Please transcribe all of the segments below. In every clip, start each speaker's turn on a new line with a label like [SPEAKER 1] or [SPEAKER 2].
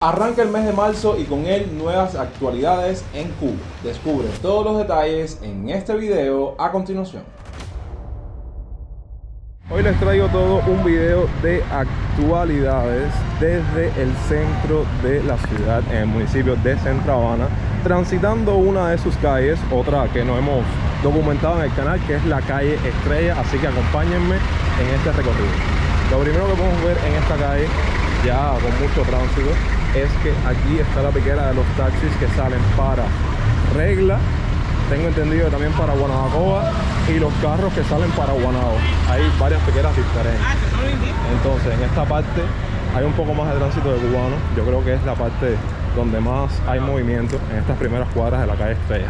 [SPEAKER 1] Arranca el mes de marzo y con él nuevas actualidades en Cuba. Descubre todos los detalles en este video a continuación.
[SPEAKER 2] Hoy les traigo todo un video de actualidades desde el centro de la ciudad, en el municipio de Centro Habana, transitando una de sus calles, otra que no hemos documentado en el canal, que es la calle Estrella, así que acompáñenme en este recorrido. Lo primero que podemos ver en esta calle, ya con mucho tránsito, es que aquí está la piquera de los taxis que salen para Regla, tengo entendido también para Guanabacoa, y los carros que salen para Guanabo. Hay varias piqueras diferentes. Entonces en esta parte hay un poco más de tránsito de cubanos. Yo creo que es la parte donde más hay movimiento, en estas primeras cuadras de la calle Estrella.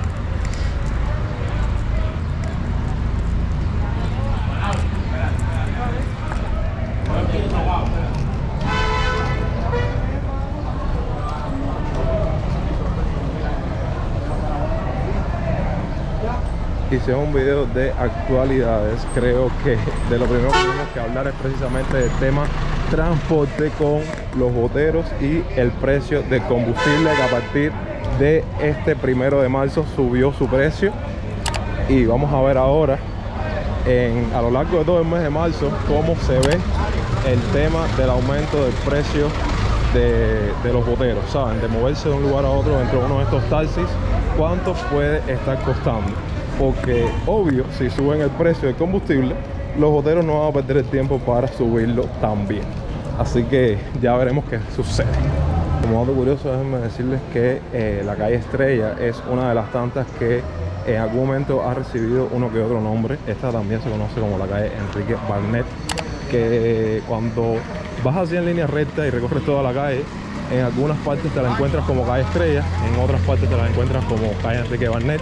[SPEAKER 2] Hice un video de actualidades. Creo que de lo primero que tenemos que hablar es precisamente del tema transporte con los boteros y el precio del combustible, que a partir de este 1 de marzo subió su precio. Y vamos a ver ahora a lo largo de todo el mes de marzo cómo se ve el tema del aumento del precio de los boteros, ¿saben? De moverse de un lugar a otro dentro de uno de estos taxis, cuánto puede estar costando. Porque obvio, si suben el precio del combustible, los boteros no van a perder el tiempo para subirlo también. Así que ya veremos qué sucede. Como dato curioso, déjenme decirles que la calle Estrella es una de las tantas que en algún momento ha recibido uno que otro nombre. Esta también se conoce como la calle Enrique Barnet, que cuando vas así en línea recta y recorres toda la calle, en algunas partes te la encuentras como calle Estrella, en otras partes te la encuentras como calle Enrique Barnet.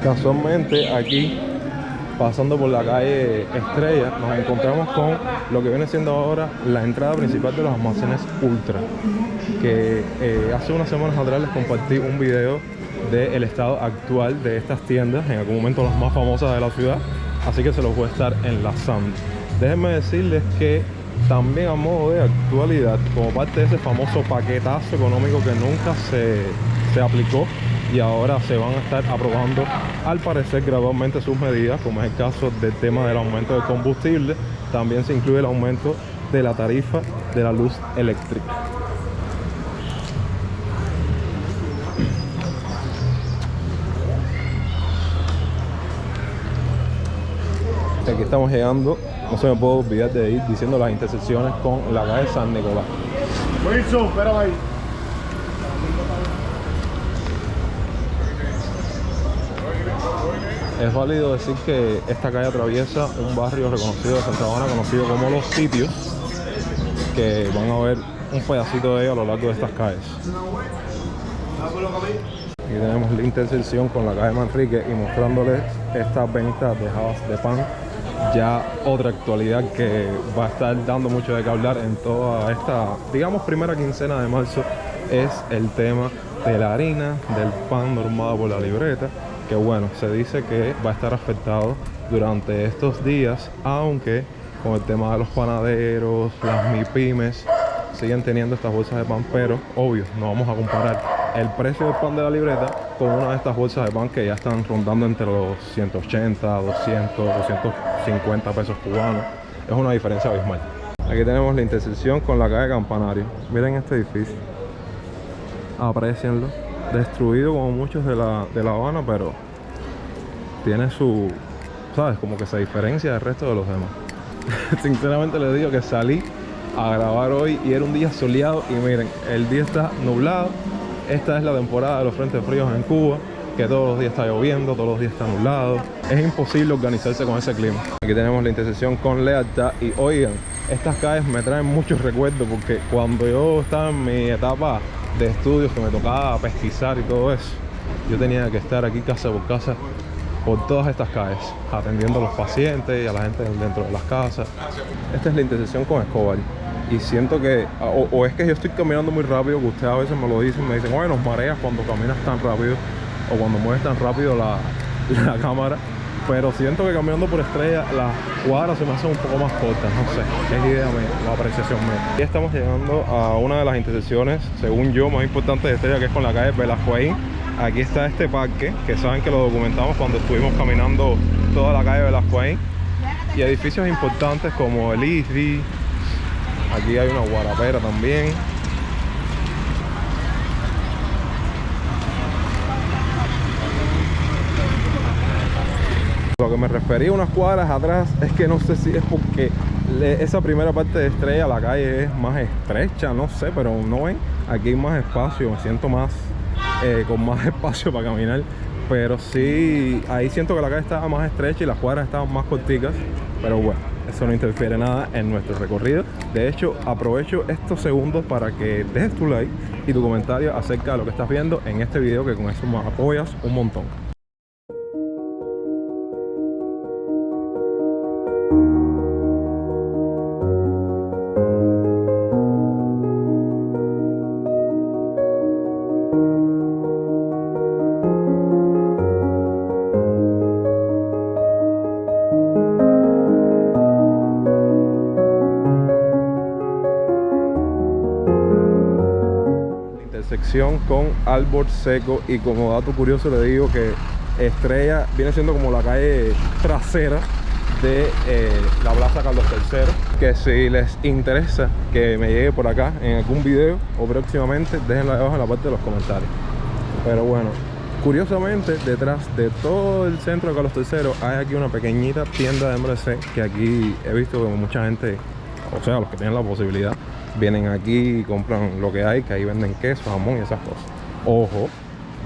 [SPEAKER 2] Casualmente aquí, pasando por la calle Estrella, nos encontramos con lo que viene siendo ahora la entrada principal de los almacenes Ultra, que hace unas semanas atrás les compartí un video del estado actual de estas tiendas, en algún momento las más famosas de la ciudad, así que se los voy a estar enlazando. Déjenme decirles que también, a modo de actualidad, como parte de ese famoso paquetazo económico que nunca se aplicó y ahora se van a estar aprobando, al parecer, gradualmente sus medidas, como es el caso del tema del aumento del combustible, también se incluye el aumento de la tarifa de la luz eléctrica. Aquí estamos llegando, no se me puede olvidar de ir diciendo las intersecciones con la calle San Nicolás.
[SPEAKER 3] Wilson, espérame ahí.
[SPEAKER 2] Es válido decir que esta calle atraviesa un barrio reconocido de Centro Habana, conocido como Los Sitios, que van a ver un pedacito de ella a lo largo de estas calles. Aquí tenemos la intersección con la calle Manrique y mostrándoles estas ventas de jabas de pan. Ya otra actualidad que va a estar dando mucho de qué hablar en toda esta, digamos, primera quincena de marzo, es el tema de la harina, del pan normado por la libreta, que bueno, se dice que va a estar afectado durante estos días, aunque con el tema de los panaderos, las MIPYMES siguen teniendo estas bolsas de pan, pero obvio, no vamos a comparar el precio del pan de la libreta con una de estas bolsas de pan que ya están rondando entre los 180, 200, 250 pesos cubanos. Es una diferencia abismal. Aquí tenemos la intersección con la calle Campanario. Miren este edificio, aprecienlo, destruido como muchos de la Habana, pero tiene su, ¿sabes? Como que se diferencia del resto de los demás. Sinceramente les digo que salí a grabar hoy y era un día soleado y miren, el día está nublado. Esta es la temporada de los frentes fríos en Cuba, que todos los días está lloviendo, todos los días está nublado. Es imposible organizarse con ese clima. Aquí tenemos la intersección con Lealtad y oigan, estas calles me traen muchos recuerdos porque cuando yo estaba en mi etapa de estudios, que me tocaba pesquisar y todo eso, yo tenía que estar aquí casa por casa por todas estas calles, atendiendo a los pacientes y a la gente dentro de las casas. Esta es la intersección con Escobar. Y siento que, o es que yo estoy caminando muy rápido, que ustedes a veces me lo dicen, me dicen, oye, nos mareas cuando caminas tan rápido. o cuando mueves tan rápido la cámara. Pero siento que caminando por Estrella las cuadras se me hacen un poco más cortas, no sé, es idea mía, la apreciación mía. Y estamos llegando a una de las intersecciones, según yo, más importantes de Estrella, que es con la calle Velascoín. Aquí está este parque, que saben que lo documentamos cuando estuvimos caminando toda la calle Velascoín. Y edificios importantes como el ISRI, aquí hay una guarapera también. Lo que me refería unas cuadras atrás es que no sé si es porque esa primera parte de Estrella, la calle es más estrecha, no sé, pero no ven, aquí hay más espacio, me siento más con más espacio para caminar, pero sí, ahí siento que la calle estaba más estrecha y las cuadras estaban más corticas, pero bueno, eso no interfiere nada en nuestro recorrido. De hecho, aprovecho estos segundos para que dejes tu like y tu comentario acerca de lo que estás viendo en este video, que con eso me apoyas un montón. Intersección con árbol seco, y como dato curioso le digo que Estrella viene siendo como la calle trasera de la Plaza Carlos III, que si les interesa que me llegue por acá en algún video o próximamente, déjenlo ahí abajo en la parte de los comentarios. Pero bueno, curiosamente detrás de todo el centro de Carlos III hay aquí una pequeñita tienda de MLC, que aquí he visto que mucha gente, o sea, los que tienen la posibilidad, vienen aquí y compran lo que hay, que ahí venden queso, jamón y esas cosas. Ojo,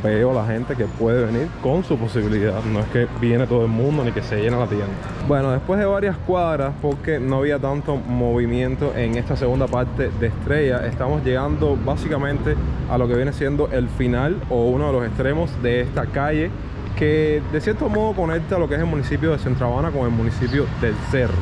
[SPEAKER 2] veo la gente que puede venir con su posibilidad, no es que viene todo el mundo ni que se llena la tienda. Bueno, después de varias cuadras, porque no había tanto movimiento en esta segunda parte de Estrella, estamos llegando básicamente a lo que viene siendo el final o uno de los extremos de esta calle, que de cierto modo conecta lo que es el municipio de Centro Habana con el municipio del Cerro.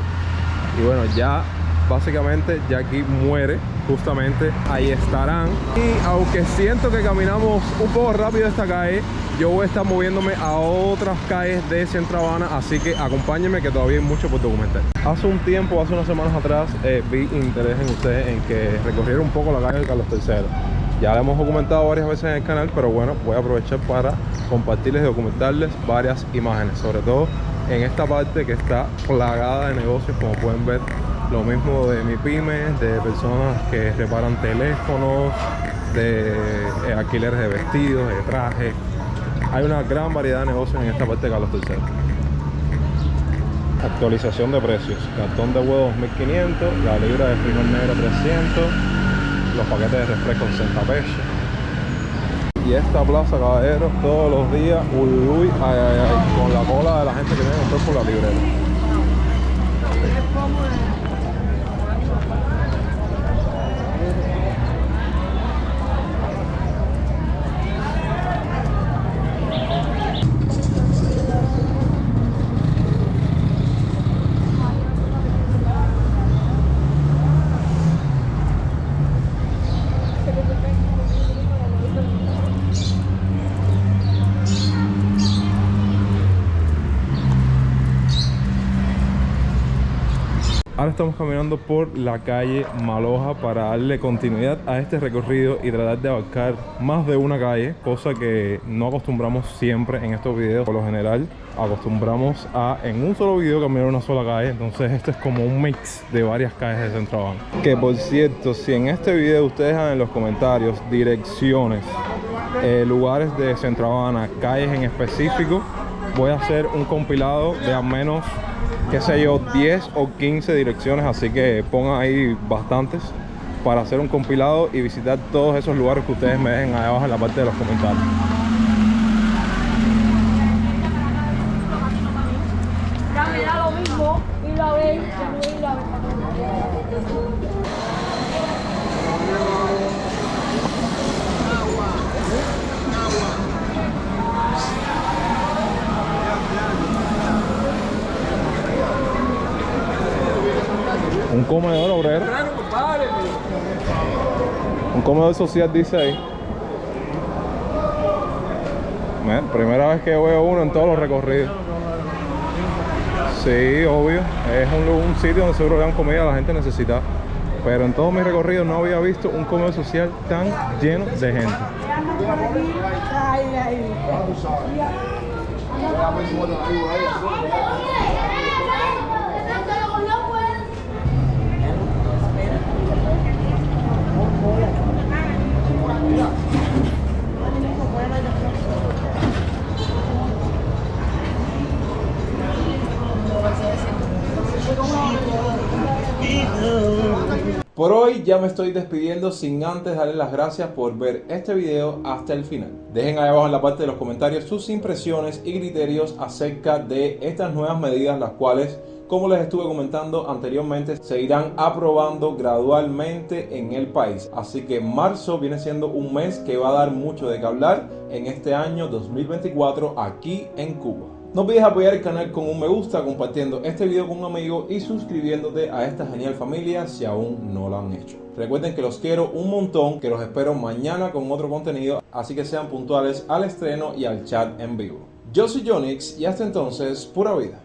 [SPEAKER 2] Y bueno, ya básicamente ya aquí muere, justamente ahí estarán. Y aunque siento que caminamos un poco rápido esta calle, yo voy a estar moviéndome a otras calles de Centro Habana, así que acompáñenme, que todavía hay mucho por documentar. Hace un tiempo, hace unas semanas atrás, vi interés en ustedes en que recorriera un poco la calle de Carlos III. Ya la hemos documentado varias veces en el canal, pero bueno, voy a aprovechar para compartirles y documentarles varias imágenes, sobre todo en esta parte que está plagada de negocios, como pueden ver. Lo mismo de mi pyme, de personas que reparan teléfonos, de alquileres de vestidos, de trajes. Hay una gran variedad de negocios en esta parte de Carlos III. Actualización de precios: cartón de huevo 2.500, la libra de frijol negro 300, los paquetes de refresco 60 pesos. Y esta plaza, caballeros, todos los días, uy, uy, ay, ay, ay, con la cola de la gente que viene a comprar por la librera. Ahora estamos caminando por la calle Maloja para darle continuidad a este recorrido y tratar de abarcar más de una calle, cosa que no acostumbramos siempre en estos videos. Por lo general acostumbramos a en un solo video caminar una sola calle, entonces esto es como un mix de varias calles de Centro Habana. Que por cierto, si en este video ustedes dejan en los comentarios direcciones, lugares de Centro Habana, calles en específico, voy a hacer un compilado de al menos, qué sé yo, 10 o 15 direcciones, así que pongan ahí bastantes para hacer un compilado y visitar todos esos lugares que ustedes me dejen ahí abajo en la parte de los comentarios.
[SPEAKER 4] Ya me da lo mismo y la vez, y la vez.
[SPEAKER 2] Un comedor obrero. Un comedor social, dice ahí. Primera vez que veo uno en todos los recorridos. Sí, obvio. Es un sitio donde seguro dan comida a la gente necesitada. Pero en todos mis recorridos no había visto un comedor social tan lleno de gente.
[SPEAKER 1] Por hoy ya me estoy despidiendo sin antes darles las gracias por ver este video hasta el final. Dejen ahí abajo en la parte de los comentarios sus impresiones y criterios acerca de estas nuevas medidas, las cuales, como les estuve comentando anteriormente, se irán aprobando gradualmente en el país. Así que marzo viene siendo un mes que va a dar mucho de qué hablar en este año 2024 aquí en Cuba. No olvides apoyar el canal con un me gusta, compartiendo este video con un amigo y suscribiéndote a esta genial familia si aún no lo han hecho. Recuerden que los quiero un montón, que los espero mañana con otro contenido, así que sean puntuales al estreno y al chat en vivo. Yo soy Jonix y hasta entonces, pura vida.